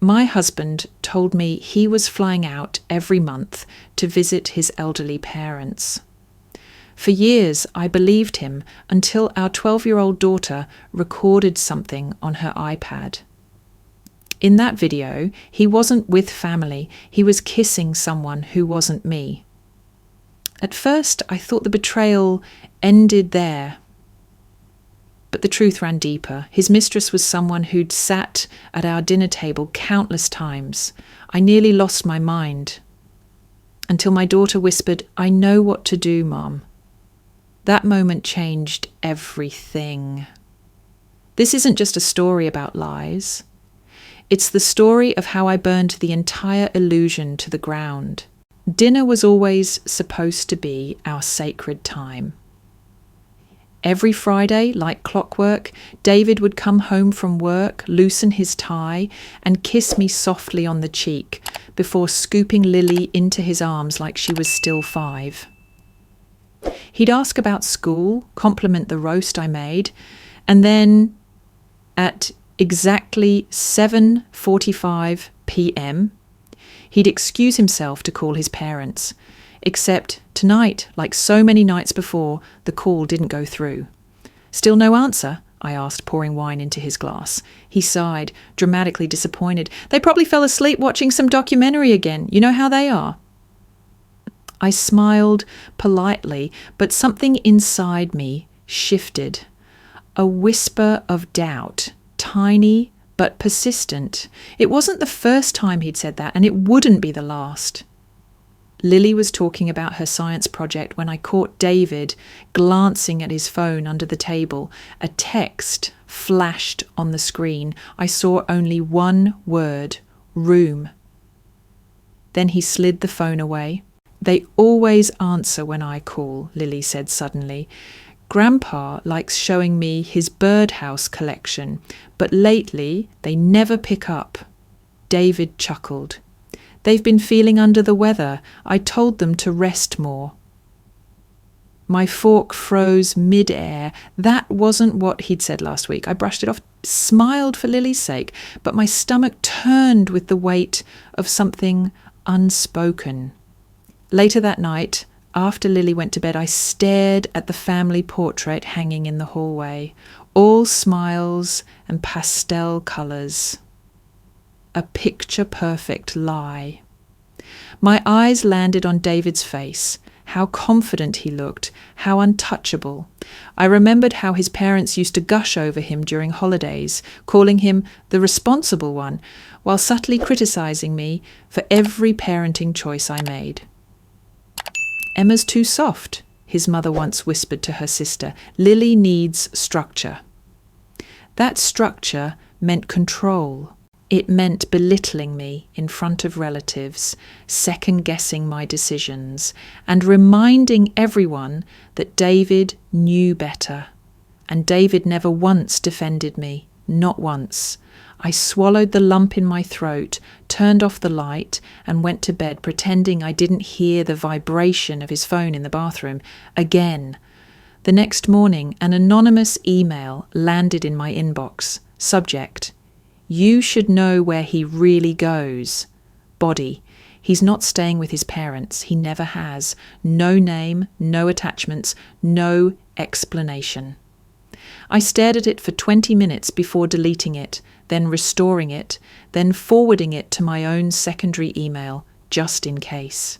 My husband told me he was flying out every month to visit his elderly parents. For years, I believed him until our 12-year-old daughter recorded something on her iPad. In that video, he wasn't with family. He was kissing someone who wasn't me. At first, I thought the betrayal ended there. But the truth ran deeper. His mistress was someone who'd sat at our dinner table countless times. I nearly lost my mind. Until my daughter whispered, "I know what to do, Mom." That moment changed everything. This isn't just a story about lies. It's the story of how I burned the entire illusion to the ground. Dinner was always supposed to be our sacred time. Every Friday, like clockwork, David would come home from work, loosen his tie, and kiss me softly on the cheek before scooping Lily into his arms like she was still 5. He'd ask about school, compliment the roast I made, and then at exactly 7:45 p.m., he'd excuse himself to call his parents. Except tonight, like so many nights before, the call didn't go through. "Still no answer?" I asked, pouring wine into his glass. He sighed, dramatically disappointed. "They probably fell asleep watching some documentary again. You know how they are." I smiled politely, but something inside me shifted. A whisper of doubt, tiny but persistent. It wasn't the first time he'd said that, and it wouldn't be the last. Lily was talking about her science project when I caught David glancing at his phone under the table. A text flashed on the screen. I saw only one word: room. Then he slid the phone away. "They always answer when I call," Lily said suddenly. "Grandpa likes showing me his birdhouse collection, but lately they never pick up." David chuckled. "They've been feeling under the weather. I told them to rest more." My fork froze mid-air. That wasn't what he'd said last week. I brushed it off, smiled for Lily's sake, but my stomach turned with the weight of something unspoken. Later that night, after Lily went to bed, I stared at the family portrait hanging in the hallway. All smiles and pastel colours. A picture-perfect lie. My eyes landed on David's face. How confident he looked, how untouchable. I remembered how his parents used to gush over him during holidays, calling him the responsible one, while subtly criticising me for every parenting choice I made. "Emma's too soft," his mother once whispered to her sister. "Lily needs structure." That structure meant control. It meant belittling me in front of relatives, second-guessing my decisions, and reminding everyone that David knew better. And David never once defended me, not once. I swallowed the lump in my throat, turned off the light, and went to bed pretending I didn't hear the vibration of his phone in the bathroom. Again. The next morning, an anonymous email landed in my inbox. Subject: "You should know where he really goes." Body: "He's not staying with his parents. He never has. No name, no attachments, no explanation." I stared at it for 20 minutes before deleting it, then restoring it, then forwarding it to my own secondary email, just in case.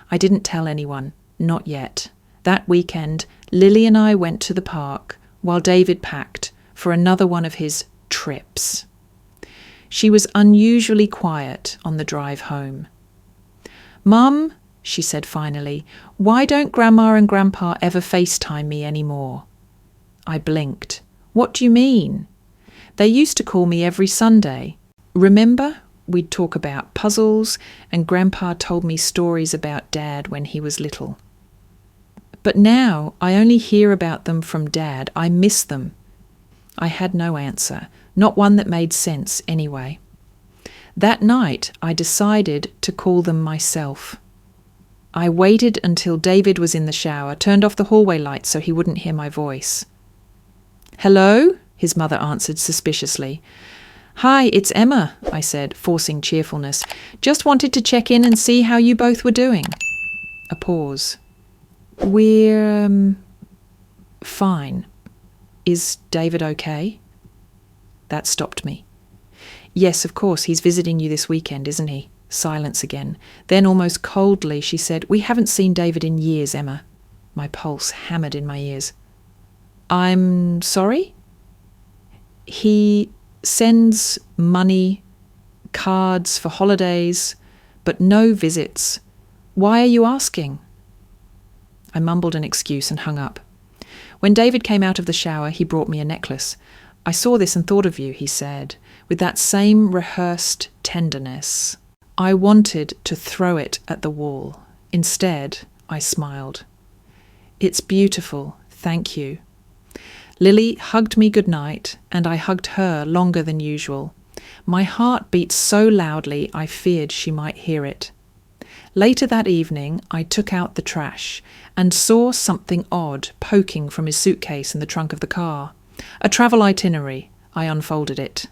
I didn't tell anyone, not yet. That weekend, Lily and I went to the park, while David packed for another one of his trips. She was unusually quiet on the drive home. "Mum," she said finally, "why don't Grandma and Grandpa ever FaceTime me anymore?" I blinked. "What do you mean?" "They used to call me every Sunday. Remember? We'd talk about puzzles, and Grandpa told me stories about Dad when he was little. But now I only hear about them from Dad. I miss them." I had no answer, not one that made sense anyway. That night I decided to call them myself. I waited until David was in the shower, turned off the hallway lights so he wouldn't hear my voice. "Hello?" his mother answered suspiciously. "Hi, it's Emma," I said, forcing cheerfulness. "Just wanted to check in and see how you both were doing." A pause. "We're, fine. Is David okay?" That stopped me. "Yes, of course, he's visiting you this weekend, isn't he?" Silence again. Then almost coldly she said, "We haven't seen David in years, Emma." My pulse hammered in my ears. "I'm sorry?" "He sends money, cards for holidays, but no visits. Why are you asking?" I mumbled an excuse and hung up. When David came out of the shower, he brought me a necklace. "I saw this and thought of you," he said, with that same rehearsed tenderness. I wanted to throw it at the wall. Instead, I smiled. "It's beautiful, thank you." Lily hugged me goodnight, and I hugged her longer than usual. My heart beat so loudly I feared she might hear it. Later that evening, I took out the trash and saw something odd poking from his suitcase in the trunk of the car. A travel itinerary. I unfolded it.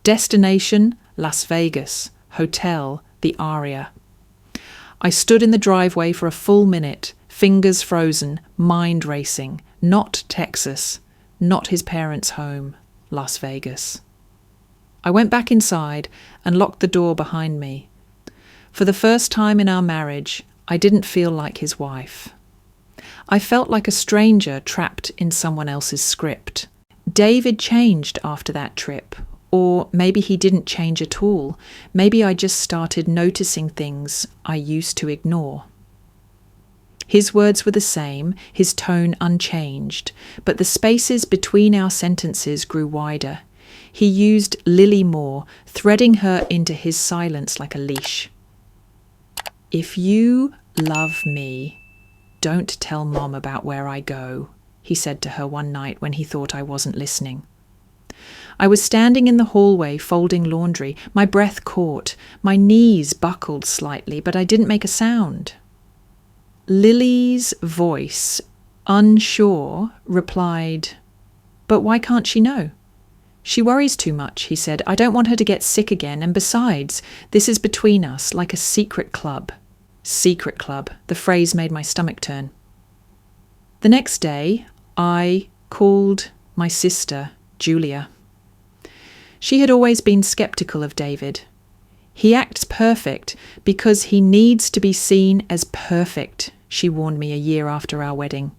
Destination, Las Vegas. Hotel, the Aria. I stood in the driveway for a full minute, fingers frozen, mind racing. Not Texas. Not his parents' home. Las Vegas. I went back inside and locked the door behind me. For the first time in our marriage, I didn't feel like his wife. I felt like a stranger trapped in someone else's script. David changed after that trip, or maybe he didn't change at all. Maybe I just started noticing things I used to ignore. His words were the same, his tone unchanged, but the spaces between our sentences grew wider. He used Lily more, threading her into his silence like a leash. "If you love me, don't tell Mom about where I go," he said to her one night when he thought I wasn't listening. I was standing in the hallway folding laundry. My breath caught. My knees buckled slightly, but I didn't make a sound. Lily's voice, unsure, replied, "But why can't she know?" "She worries too much," he said. "I don't want her to get sick again, and besides, this is between us, like a secret club." Secret club. The phrase made my stomach turn. The next day, I called my sister, Julia. She had always been skeptical of David. "He acts perfect because he needs to be seen as perfect," she warned me a year after our wedding.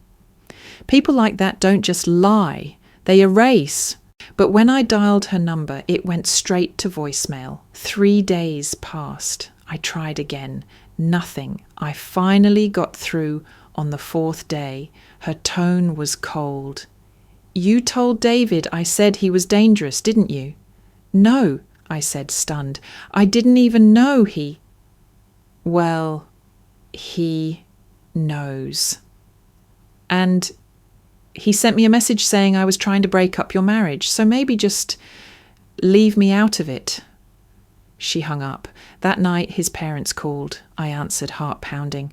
"People like that don't just lie, they erase." But when I dialed her number, it went straight to voicemail. 3 days passed. I tried again. Nothing. I finally got through on the 4th day. Her tone was cold. "You told David I said he was dangerous, didn't you?" "No," I said, stunned. "I didn't even know he—" "Well, he knows. And he sent me a message saying I was trying to break up your marriage, so maybe just leave me out of it." She hung up. That night his parents called. I answered, heart pounding.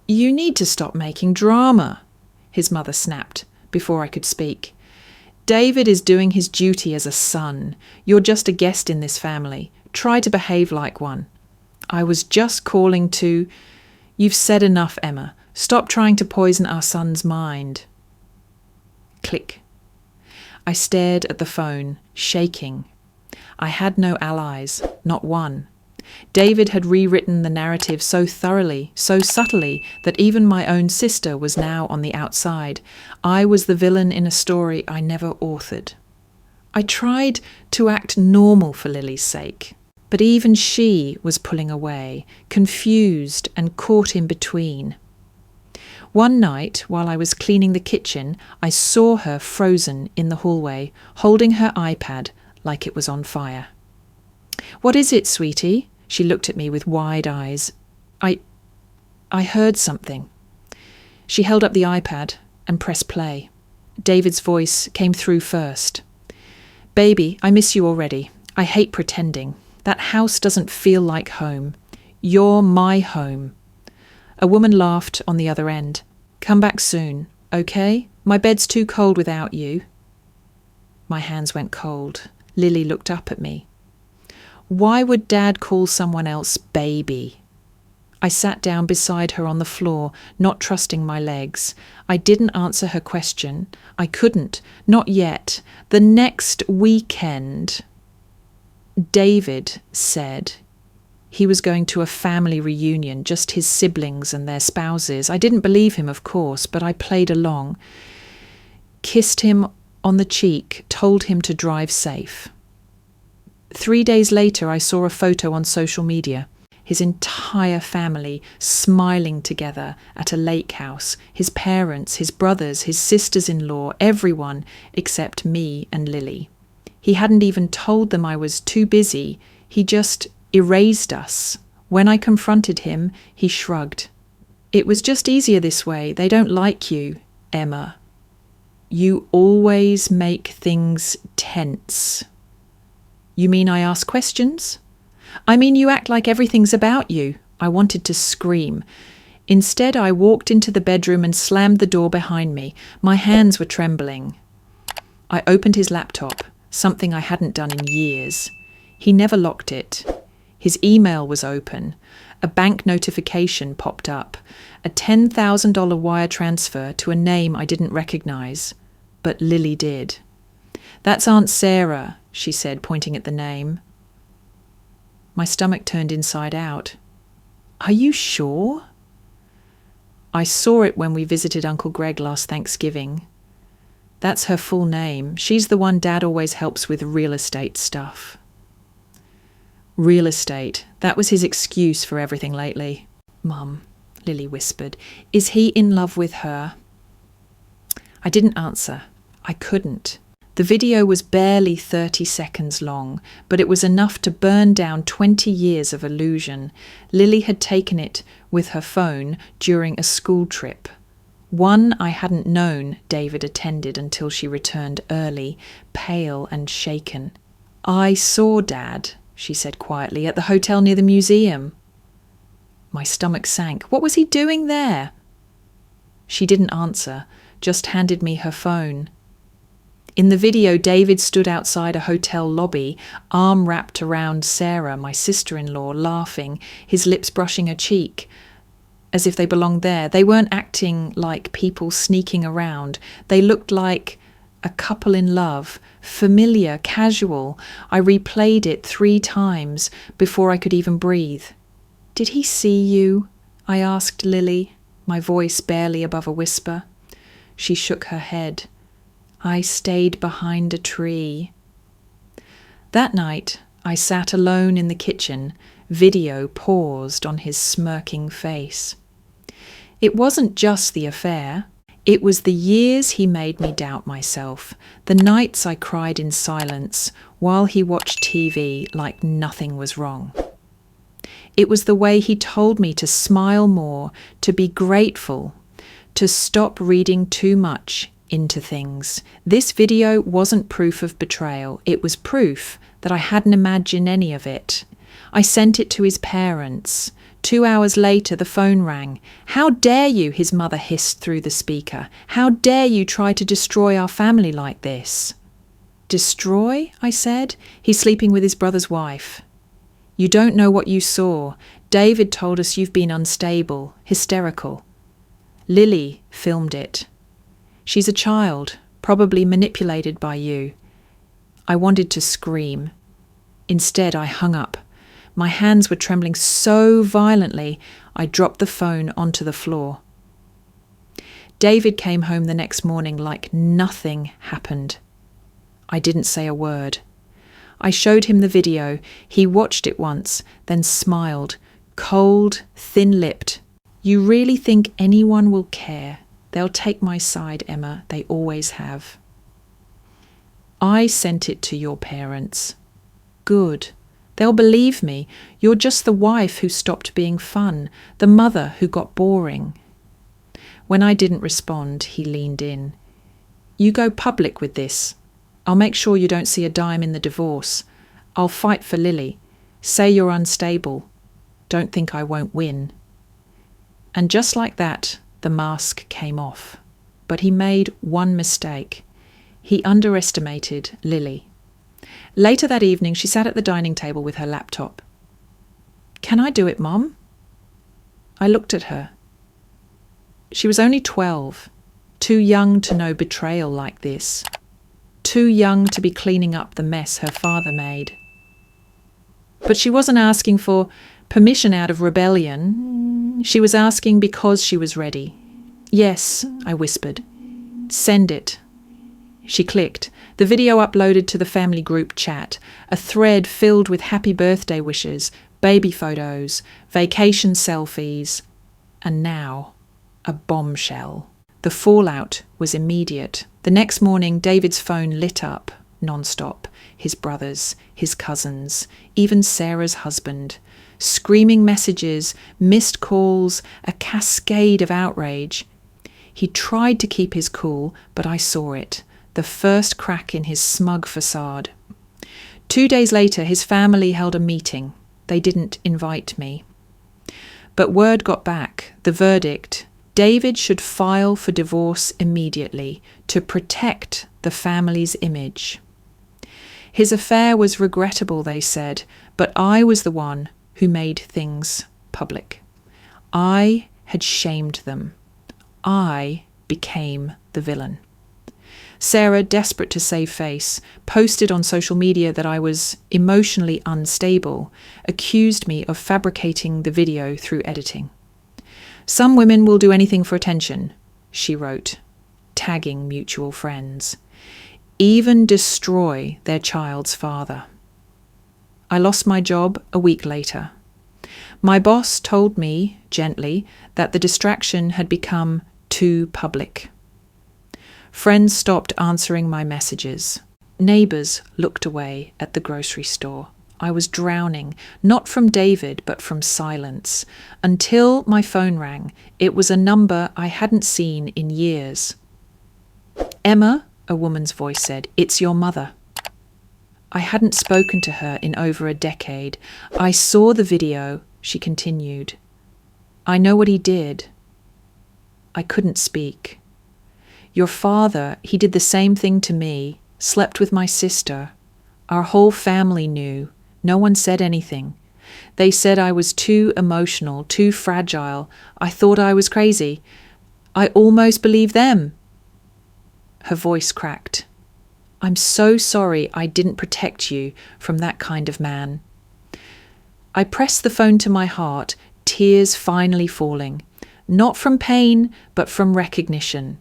"You need to stop making drama," his mother snapped before I could speak. "David is doing his duty as a son. You're just a guest in this family. Try to behave like one." "I was just calling to—" "You've said enough, Emma. Stop trying to poison our son's mind." Click. I stared at the phone, shaking. I had no allies, not one. David had rewritten the narrative so thoroughly, so subtly, that even my own sister was now on the outside. I was the villain in a story I never authored. I tried to act normal for Lily's sake, but even she was pulling away, confused and caught in between. One night, while I was cleaning the kitchen, I saw her frozen in the hallway, holding her iPad like it was on fire. "What is it, sweetie?" She looked at me with wide eyes. I heard something." She held up the iPad and pressed play. David's voice came through first. "Baby, I miss you already. I hate pretending. That house doesn't feel like home. You're my home." A woman laughed on the other end. "Come back soon, okay? My bed's too cold without you." My hands went cold. Lily looked up at me. Why would Dad call someone else baby? I sat down beside her on the floor, not trusting my legs. I didn't answer her question. I couldn't, not yet. The next weekend, David said he was going to a family reunion, just his siblings and their spouses. I didn't believe him, of course, but I played along. Kissed him on the cheek, told him to drive safe. 3 days later, I saw a photo on social media. His entire family smiling together at a lake house. His parents, his brothers, his sisters-in-law, everyone except me and Lily. He hadn't even told them I was too busy. He just erased us. When I confronted him, he shrugged. It was just easier this way. They don't like you, Emma. You always make things tense. You mean I ask questions? I mean you act like everything's about you. I wanted to scream. Instead, I walked into the bedroom and slammed the door behind me. My hands were trembling. I opened his laptop, something I hadn't done in years. He never locked it. His email was open. A bank notification popped up. A $10,000 wire transfer to a name I didn't recognize. But Lily did. "That's Aunt Sarah," she said, pointing at the name. My stomach turned inside out. "Are you sure?" "I saw it when we visited Uncle Greg last Thanksgiving. That's her full name. She's the one Dad always helps with real estate stuff." Real estate. That was his excuse for everything lately. "Mum," Lily whispered, "is he in love with her?" I didn't answer. I couldn't. The video was barely 30 seconds long, but it was enough to burn down 20 years of illusion. Lily had taken it with her phone during a school trip. One I hadn't known David attended until she returned early, pale and shaken. "I saw Dad," she said quietly, "at the hotel near the museum." My stomach sank. What was he doing there? She didn't answer, just handed me her phone. In the video, David stood outside a hotel lobby, arm wrapped around Sarah, my sister-in-law, laughing, his lips brushing her cheek, as if they belonged there. They weren't acting like people sneaking around. They looked like a couple in love, familiar, casual. I replayed it 3 times before I could even breathe. "Did he see you?" I asked Lily, my voice barely above a whisper. She shook her head. "I stayed behind a tree." That night, I sat alone in the kitchen, video paused on his smirking face. It wasn't just the affair. It was the years he made me doubt myself, the nights I cried in silence while he watched TV like nothing was wrong. It was the way he told me to smile more, to be grateful, to stop reading too much into things. This video wasn't proof of betrayal. It was proof that I hadn't imagined any of it. I sent it to his parents. 2 hours later, the phone rang. "How dare you?" his mother hissed through the speaker. "How dare you try to destroy our family like this?" "Destroy?" I said. "He's sleeping with his brother's wife." "You don't know what you saw. David told us you've been unstable, hysterical. Lily filmed it. She's a child, probably manipulated by you." I wanted to scream. Instead, I hung up. My hands were trembling so violently, I dropped the phone onto the floor. David came home the next morning like nothing happened. I didn't say a word. I showed him the video. He watched it once, then smiled, cold, thin-lipped. "You really think anyone will care? They'll take my side, Emma. They always have." "I sent it to your parents." "Good. They'll believe me. You're just the wife who stopped being fun, the mother who got boring." When I didn't respond, he leaned in. "You go public with this. I'll make sure you don't see a dime in the divorce. I'll fight for Lily. Say you're unstable. Don't think I won't win." And just like that, the mask came off. But he made one mistake. He underestimated Lily. Later that evening, she sat at the dining table with her laptop. "Can I do it, Mom?" I looked at her. She was only 12, too young to know betrayal like this, too young to be cleaning up the mess her father made. But she wasn't asking for permission out of rebellion. She was asking because she was ready. "Yes," I whispered. "Send it." She clicked. The video uploaded to the family group chat, a thread filled with happy birthday wishes, baby photos, vacation selfies, and now a bombshell. The fallout was immediate. The next morning, David's phone lit up non-stop. His brothers, his cousins, even Sarah's husband. Screaming messages, missed calls, a cascade of outrage. He tried to keep his cool, but I saw it. The first crack in his smug facade. 2 days later, his family held a meeting. They didn't invite me. But word got back. The verdict: David should file for divorce immediately to protect the family's image. His affair was regrettable, they said, but I was the one who made things public. I had shamed them. I became the villain. Sarah, desperate to save face, posted on social media that I was emotionally unstable, accused me of fabricating the video through editing. "Some women will do anything for attention," she wrote, tagging mutual friends. "Even destroy their child's father." I lost my job a week later. My boss told me, gently, that the distraction had become too public. Friends stopped answering my messages. Neighbours looked away at the grocery store. I was drowning, not from David, but from silence. Until my phone rang, it was a number I hadn't seen in years. "Emma," a woman's voice said, "it's your mother." I hadn't spoken to her in over a decade. "I saw the video," she continued. "I know what he did." I couldn't speak. "Your father, he did the same thing to me, slept with my sister. Our whole family knew. No one said anything. They said I was too emotional, too fragile. I thought I was crazy. I almost believed them." Her voice cracked. "I'm so sorry I didn't protect you from that kind of man." I pressed the phone to my heart, tears finally falling. Not from pain, but from recognition.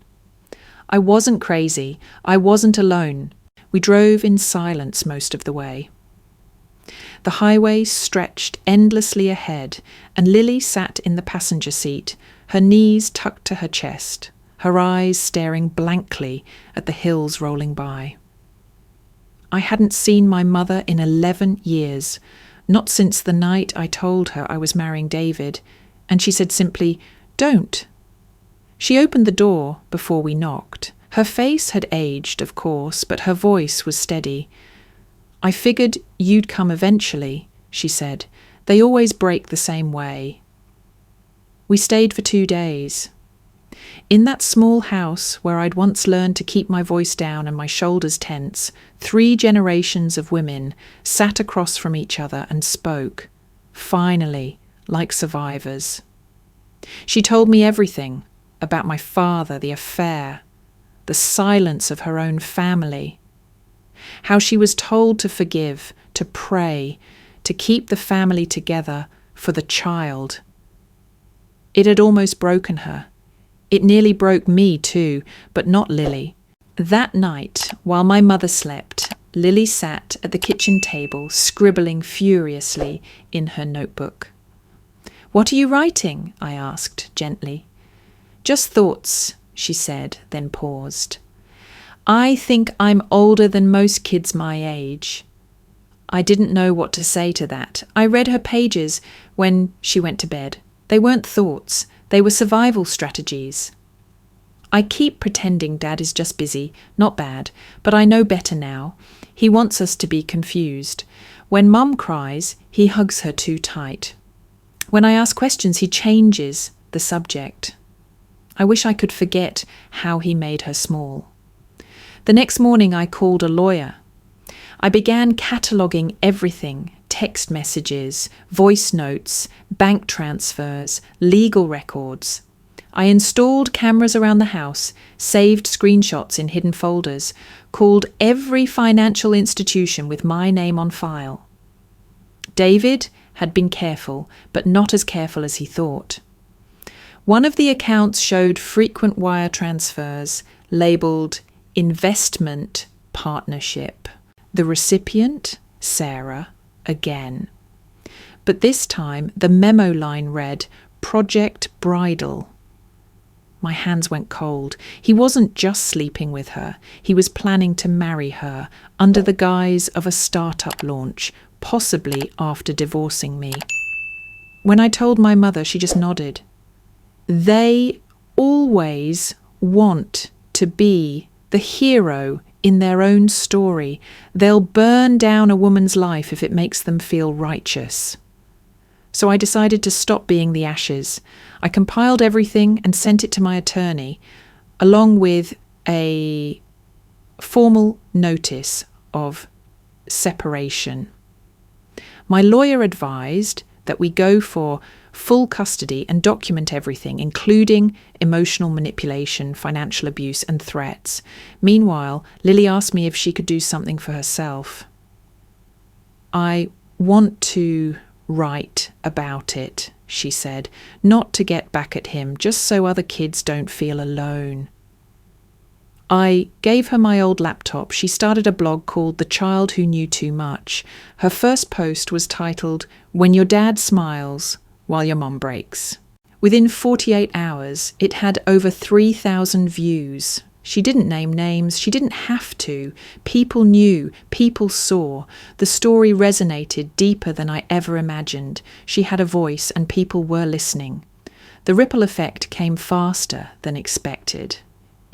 I wasn't crazy. I wasn't alone. We drove in silence most of the way. The highway stretched endlessly ahead, and Lily sat in the passenger seat, her knees tucked to her chest, her eyes staring blankly at the hills rolling by. I hadn't seen my mother in 11 years, not since the night I told her I was marrying David, and she said simply, "Don't." She opened the door before we knocked. Her face had aged, of course, but her voice was steady. "I figured you'd come eventually," she said. "They always break the same way." We stayed for 2 days. In that small house where I'd once learned to keep my voice down and my shoulders tense, 3 generations of women sat across from each other and spoke, finally, like survivors. She told me everything about my father, the affair, the silence of her own family, how she was told to forgive, to pray, to keep the family together for the child. It had almost broken her. It nearly broke me too, but not Lily. That night, while my mother slept, Lily sat at the kitchen table, scribbling furiously in her notebook. "What are you writing?" I asked gently. "Just thoughts," she said, then paused. "I think I'm older than most kids my age." I didn't know what to say to that. I read her pages when she went to bed. They weren't thoughts. They were survival strategies. "I keep pretending Dad is just busy, not bad, but I know better now. He wants us to be confused. When Mum cries, he hugs her too tight. When I ask questions, he changes the subject. I wish I could forget how he made her small." The next morning I called a lawyer. I began cataloguing everything: text messages, voice notes, bank transfers, legal records. I installed cameras around the house, saved screenshots in hidden folders, called every financial institution with my name on file. David had been careful, but not as careful as he thought. One of the accounts showed frequent wire transfers labelled investment partnership. The recipient, Sarah, again. But this time the memo line read Project Bridal. My hands went cold. He wasn't just sleeping with her. He was planning to marry her under the guise of a startup launch, possibly after divorcing me. When I told my mother, she just nodded. They always want to be the hero in their own story. They'll burn down a woman's life if it makes them feel righteous. So I decided to stop being the ashes. I compiled everything and sent it to my attorney, along with a formal notice of separation. My lawyer advised that we go for full custody and document everything, including emotional manipulation, financial abuse, and threats. Meanwhile, Lily asked me if she could do something for herself. I want to write about it, she said, not to get back at him, just so other kids don't feel alone. I gave her my old laptop. She started a blog called The Child Who Knew Too Much. Her first post was titled, When Your Dad Smiles While Your Mom Breaks. Within 48 hours, it had over 3,000 views. She didn't name names. She didn't have to. People knew. People saw. The story resonated deeper than I ever imagined. She had a voice and people were listening. The ripple effect came faster than expected.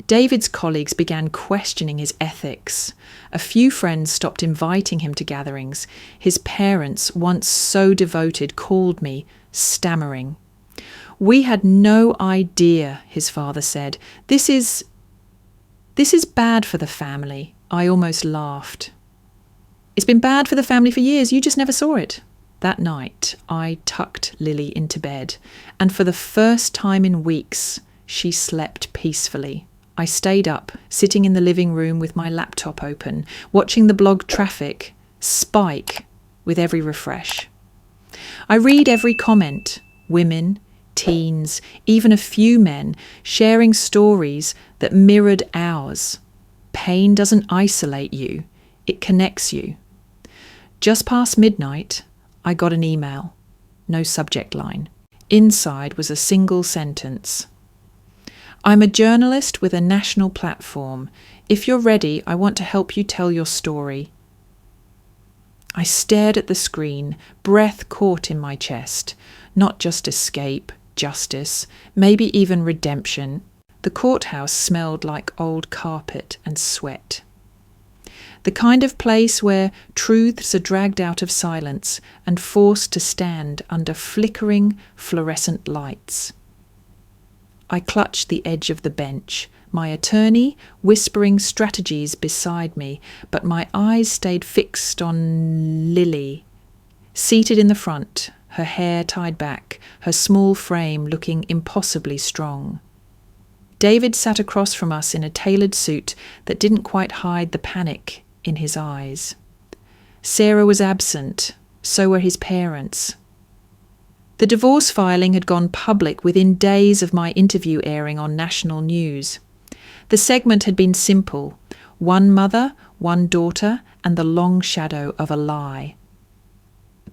David's colleagues began questioning his ethics. A few friends stopped inviting him to gatherings. His parents, once so devoted, called me, stammering. "We had no idea," his father said. This is bad for the family." I almost laughed. "It's been bad for the family for years. You just never saw it." That night, I tucked Lily into bed, and for the first time in weeks, she slept peacefully. I stayed up, sitting in the living room with my laptop open, watching the blog traffic spike with every refresh. I read every comment, women, teens, even a few men, sharing stories that mirrored ours. Pain doesn't isolate you, it connects you. Just past midnight, I got an email. No subject line. Inside was a single sentence. "I'm a journalist with a national platform. If you're ready, I want to help you tell your story." I stared at the screen, breath caught in my chest. Not just escape, justice, maybe even redemption. The courthouse smelled like old carpet and sweat. The kind of place where truths are dragged out of silence and forced to stand under flickering fluorescent lights. I clutched the edge of the bench, my attorney whispering strategies beside me, but my eyes stayed fixed on Lily, seated in the front, her hair tied back, her small frame looking impossibly strong. David sat across from us in a tailored suit that didn't quite hide the panic in his eyes. Sarah was absent, so were his parents. The divorce filing had gone public within days of my interview airing on national news. The segment had been simple: one mother, one daughter, and the long shadow of a lie.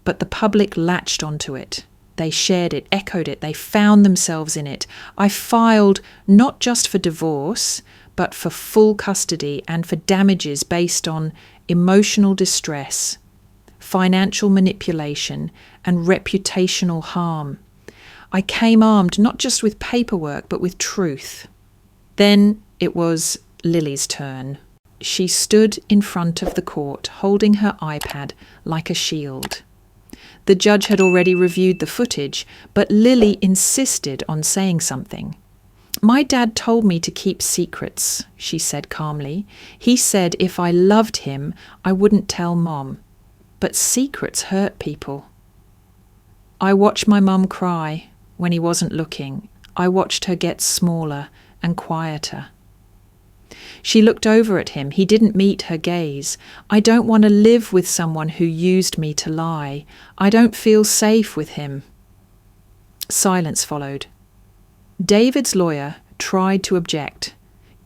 But the public latched onto it. They shared it, echoed it, they found themselves in it. I filed not just for divorce, but for full custody and for damages based on emotional distress, financial manipulation, and reputational harm. I came armed not just with paperwork, but with truth. Then it was Lily's turn. She stood in front of the court, holding her iPad like a shield. The judge had already reviewed the footage, but Lily insisted on saying something. "My dad told me to keep secrets," she said calmly. "He said if I loved him, I wouldn't tell Mom. But secrets hurt people." I watched my mum cry when he wasn't looking. I watched her get smaller and quieter. She looked over at him. He didn't meet her gaze. "I don't want to live with someone who used me to lie. I don't feel safe with him." Silence followed. David's lawyer tried to object,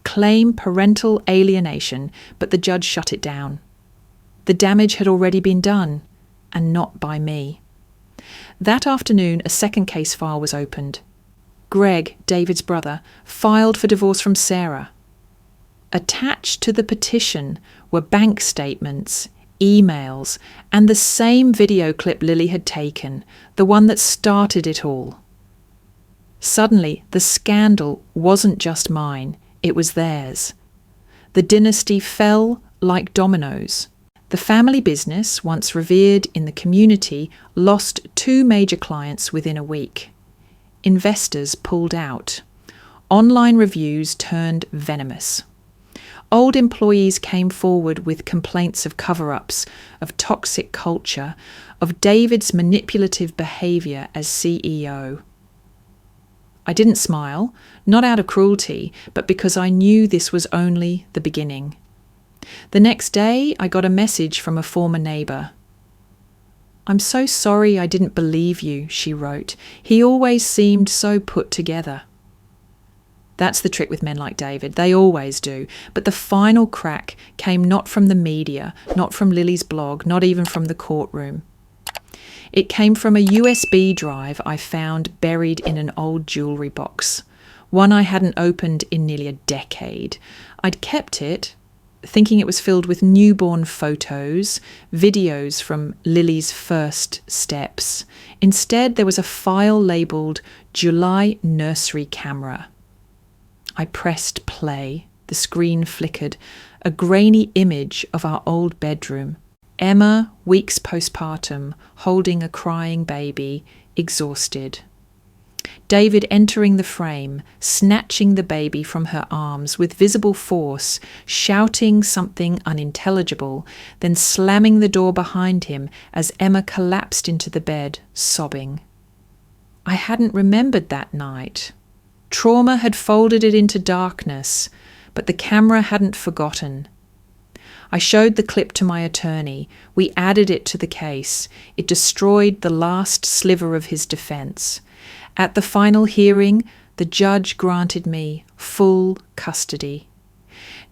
claim parental alienation, but the judge shut it down. The damage had already been done, and not by me. That afternoon, a second case file was opened. Greg, David's brother, filed for divorce from Sarah. Attached to the petition were bank statements, emails, and the same video clip Lily had taken, the one that started it all. Suddenly, the scandal wasn't just mine, it was theirs. The dynasty fell like dominoes. The family business, once revered in the community, lost 2 major clients within a week. Investors pulled out. Online reviews turned venomous. Old employees came forward with complaints of cover-ups, of toxic culture, of David's manipulative behaviour as CEO. I didn't smile, not out of cruelty, but because I knew this was only the beginning. The next day, I got a message from a former neighbour. "I'm so sorry I didn't believe you," she wrote. "He always seemed so put together." That's the trick with men like David. They always do. But the final crack came not from the media, not from Lily's blog, not even from the courtroom. It came from a USB drive I found buried in an old jewellery box, one I hadn't opened in nearly a decade. I'd kept it, thinking it was filled with newborn photos, videos from Lily's first steps. Instead, there was a file labelled July Nursery Camera. I pressed play. The screen flickered. A grainy image of our old bedroom. Emma, weeks postpartum, holding a crying baby, exhausted. David entering the frame, snatching the baby from her arms with visible force, shouting something unintelligible, then slamming the door behind him as Emma collapsed into the bed, sobbing. I hadn't remembered that night. Trauma had folded it into darkness, but the camera hadn't forgotten. I showed the clip to my attorney. We added it to the case. It destroyed the last sliver of his defence. At the final hearing, the judge granted me full custody.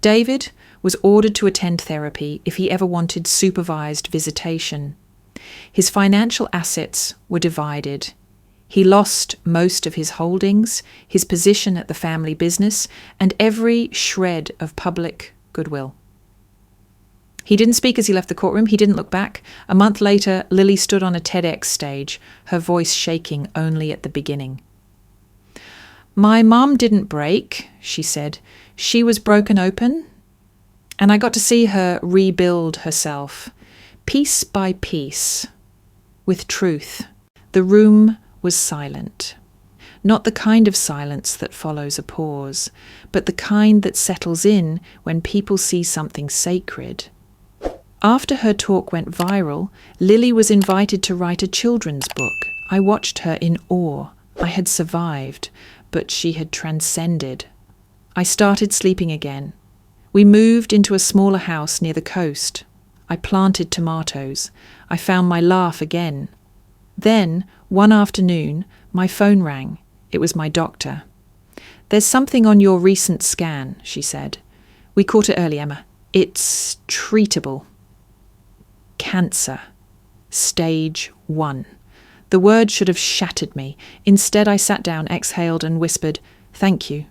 David was ordered to attend therapy if he ever wanted supervised visitation. His financial assets were divided. He lost most of his holdings, his position at the family business, and every shred of public goodwill. He didn't speak as he left the courtroom. He didn't look back. A month later, Lily stood on a TEDx stage, her voice shaking only at the beginning. "My mum didn't break," she said. "She was broken open, and I got to see her rebuild herself, piece by piece, with truth." The room was silent. Not the kind of silence that follows a pause, but the kind that settles in when people see something sacred. After her talk went viral, Lily was invited to write a children's book. I watched her in awe. I had survived, but she had transcended. I started sleeping again. We moved into a smaller house near the coast. I planted tomatoes. I found my laugh again. Then, one afternoon, my phone rang. It was my doctor. "There's something on your recent scan," she said. "We caught it early, Emma. It's treatable. Cancer. Stage 1. The word should have shattered me. Instead, I sat down, exhaled, and whispered, "Thank you."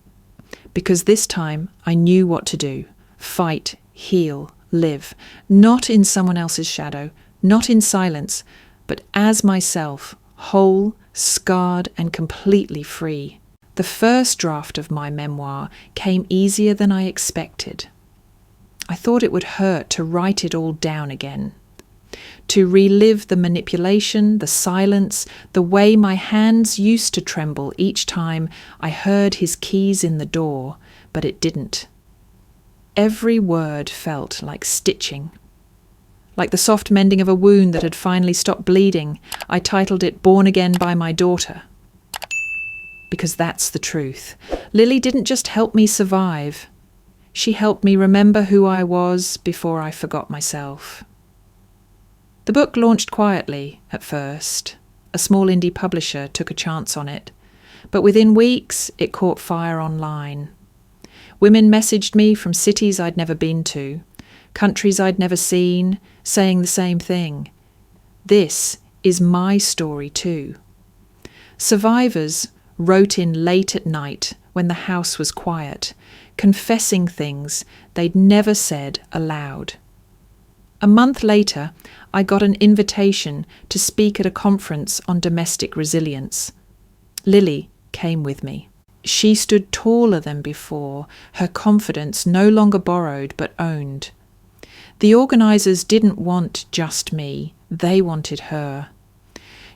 Because this time, I knew what to do. Fight, heal, live. Not in someone else's shadow, not in silence, but as myself, whole, scarred, and completely free. The first draft of my memoir came easier than I expected. I thought it would hurt to write it all down again. to relive the manipulation, the silence, the way my hands used to tremble each time I heard his keys in the door, but it didn't. Every word felt like stitching. Like the soft mending of a wound that had finally stopped bleeding, I titled it Born Again by My Daughter. Because that's the truth. Lily didn't just help me survive. She helped me remember who I was before I forgot myself. The book launched quietly at first. A small indie publisher took a chance on it. But within weeks, it caught fire online. Women messaged me from cities I'd never been to, countries I'd never seen, saying the same thing. This is my story too. Survivors wrote in late at night when the house was quiet, confessing things they'd never said aloud. A month later, I got an invitation to speak at a conference on domestic resilience. Lily came with me. She stood taller than before, her confidence no longer borrowed but owned. The organisers didn't want just me, they wanted her.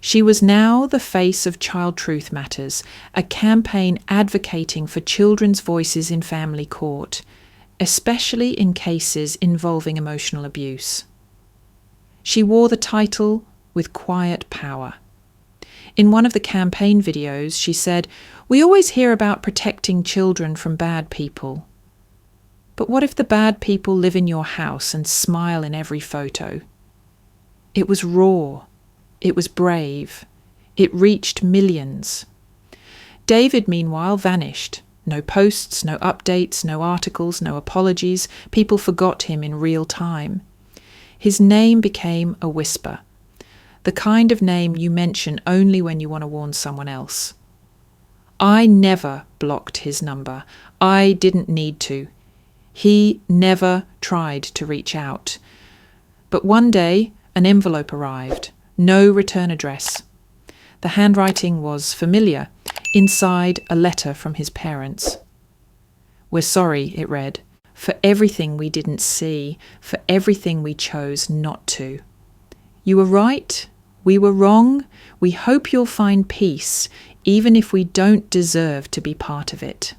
She was now the face of Child Truth Matters, a campaign advocating for children's voices in family court, especially in cases involving emotional abuse. She wore the title with quiet power. In one of the campaign videos, she said, "We always hear about protecting children from bad people. But what if the bad people live in your house and smile in every photo?" It was raw. It was brave. It reached millions. David, meanwhile, vanished. No posts, no updates, no articles, no apologies. People forgot him in real time. His name became a whisper. The kind of name you mention only when you want to warn someone else. I never blocked his number. I didn't need to. He never tried to reach out. But one day, an envelope arrived. No return address. The handwriting was familiar. Inside, a letter from his parents. "We're sorry," it read, "for everything we didn't see, for everything we chose not to. You were right. We were wrong. We hope you'll find peace, even if we don't deserve to be part of it."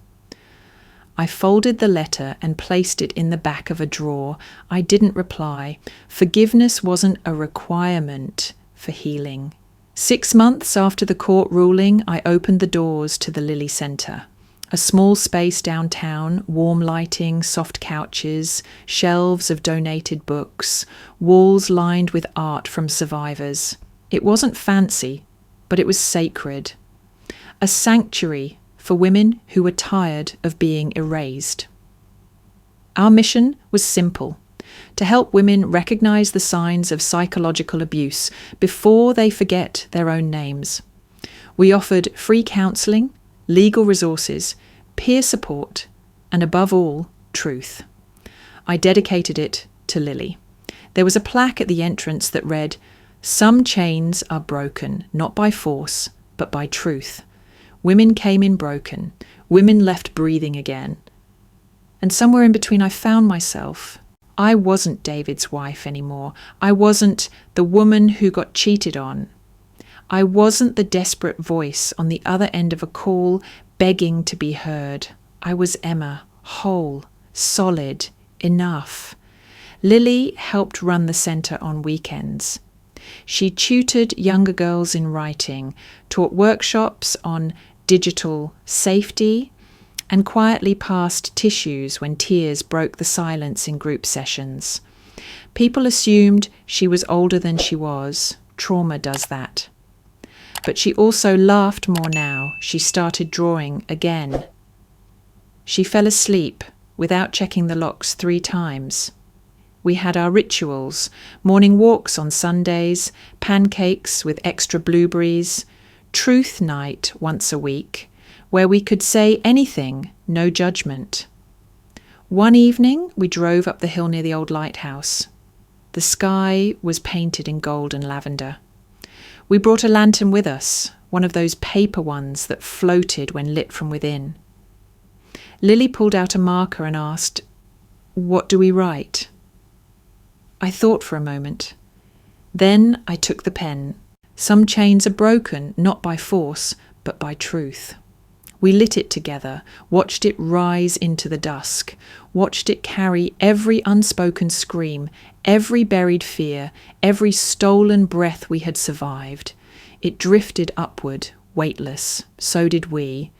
I folded the letter and placed it in the back of a drawer. I didn't reply. Forgiveness wasn't a requirement for healing. 6 months after the court ruling, I opened the doors to the Lily Centre. A small space downtown, warm lighting, soft couches, shelves of donated books, walls lined with art from survivors. It wasn't fancy, but it was sacred. A sanctuary for women who were tired of being erased. Our mission was simple: to help women recognise the signs of psychological abuse before they forget their own names. We offered free counselling, legal resources, peer support, and above all, truth. I dedicated it to Lily. There was a plaque at the entrance that read, "Some chains are broken, not by force, but by truth. Women came in broken. Women left breathing again." And somewhere in between I found myself. I wasn't David's wife anymore. I wasn't the woman who got cheated on. I wasn't the desperate voice on the other end of a call begging to be heard. I was Emma, whole, solid, enough. Lily helped run the centre on weekends. She tutored younger girls in writing, taught workshops on digital safety, and quietly passed tissues when tears broke the silence in group sessions. People assumed she was older than she was. Trauma does that. But she also laughed more now. She started drawing again. She fell asleep without checking the locks 3 times. We had our rituals, morning walks on Sundays, pancakes with extra blueberries, truth night once a week, where we could say anything, no judgment. One evening, we drove up the hill near the old lighthouse. The sky was painted in gold and lavender. We brought a lantern with us, one of those paper ones that floated when lit from within. Lily pulled out a marker and asked, "What do we write?" I thought for a moment. Then I took the pen. Some chains are broken, not by force, but by truth. We lit it together, watched it rise into the dusk, watched it carry every unspoken scream, every buried fear, every stolen breath we had survived. It drifted upward, weightless. So did we.